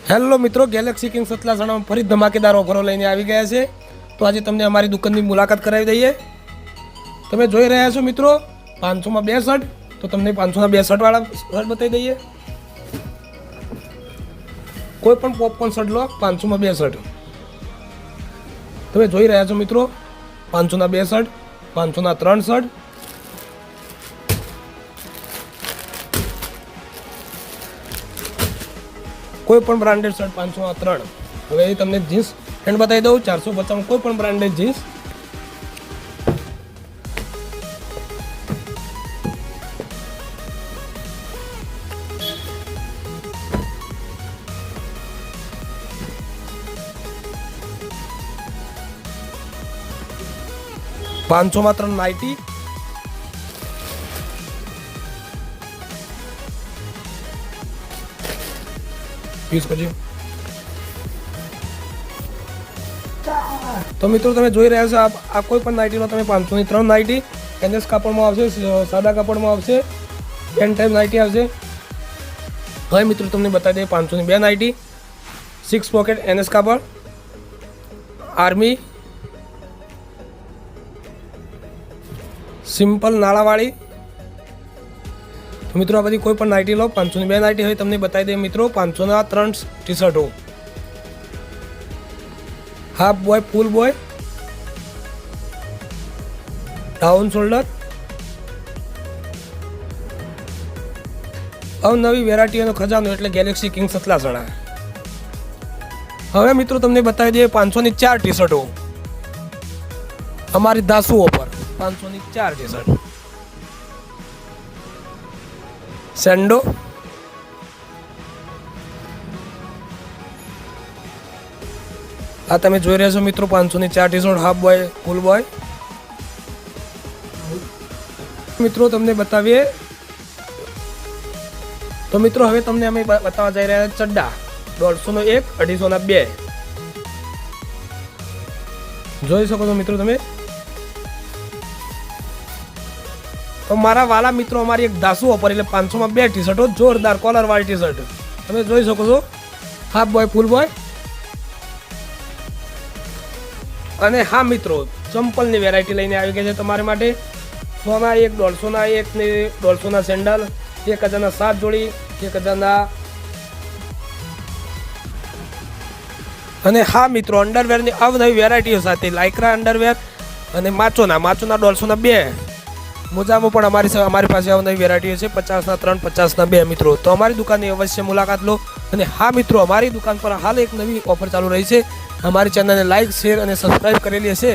Hello મિત્રો, Galaxy king સતલાસણામાં ફરી ધમાકેદાર ઓફરો લઈને આવી ગયા છે। તો આજે તમને અમારી દુકાનની મુલાકાત કરાવી દઈએ। તમે જોઈ રહ્યા છો મિત્રો 500 માં 2 શર્ટ, તો તમને 500 ના 2 શર્ટ વાળા શર્ટ બતાવી દઈએ। કોઈ પણ પોપકોર્ન શર્ટ લો, 500 માં 2 શર્ટ। તમે જોઈ રહ્યા છો મિત્રો 500 ના 2 શર્ટ, 500 ના 3 શર્ટ, कोई पण ब्रांडेड शर्ट 500 में 3। हवे तमने जीन्स पेंट बताई दऊँ 450 कोई पण ब्रांडेड जीन्स। पांचसौ में 3 नाइटी, तो मित्रों तमे જોઈ રહ્યા છો આ કોઈ પણ નાઇટી નો તમે 500 ની 3 નાઇટી એનએસ કાપડમાં આવશે, સાદા કાપડમાં આવશે, પેન ટાઈપ નાઇટી આવશે। હવે મિત્રો તમને બતાવી દઈએ 500 ની 2 નાઇટી, 6 પોકેટ એનએસ કાપડ, આર્મી સિમ્પલ નાળાવાળી। तो मित्रों आ बधी कोई पण नाइटी लो, 500 ની 2 नाइटी है तमने बताई दे मित्रों 500 ना 3 टी शर्टो, हाफ बॉय, फूल बॉय, डाउन शोल्डर, अवनवी वेरायटी खजानो एटले गैलेक्सी किंग सतलासणा। हवे मित्रों तमने बताई दे 500 ની 4 टी शर्टो, हमारी दासू ऑफर 500 ની 4 टी शर्ट। सेंडो, आ तमे જોઈ રહ્યા છો મિત્રો 500 ની 4 टी शर्ट, हाफ बॉय, फूल बॉय। મિત્રો તમને બતાવીએ તો મિત્રો હવે તમને અમે બતાવવા જઈ રહ્યા ચડ્ડા 150 નો 1, 250 ના 2 જોઈ શકો છો મિત્રો તમે। तो मारा वाला मित्रों अमारी एक दासू ऑफर એટલે 500 में 2 टी शर्टो, जोरदार कॉलर वाली टी शर्ट તમે જોઈ શકો છો, हाफ बॉय, फूल बॉय। અને હા મિત્રો ચંપલની વેરાયટી લઈને આવી ગઈ છે તમારા માટે। 100 ના 1, 150 ના 1 ને 150 ના સેન્ડલ, 1000 ના 7 જોડી, 1000 ના। અને હા મિત્રો અંડરવેરની અવનવી વેરાયટીઓ સાથે લાઇક્રા અંડરવેર અને માચોના 150 ના 2 મોજામાં પણ અમારી પાસે અવનવી વેરાયટીઓ છે, 50 ના 3, 50 ના 2 મિત્રો। તો અમારી દુકાનની અવશ્ય મુલાકાત લો। અને હા મિત્રો અમારી દુકાન પર હાલ એક નવી ઓફર ચાલુ રહી છે। અમારી ચેનલને લાઇક, શેર અને સબસ્ક્રાઇબ કરેલી હશે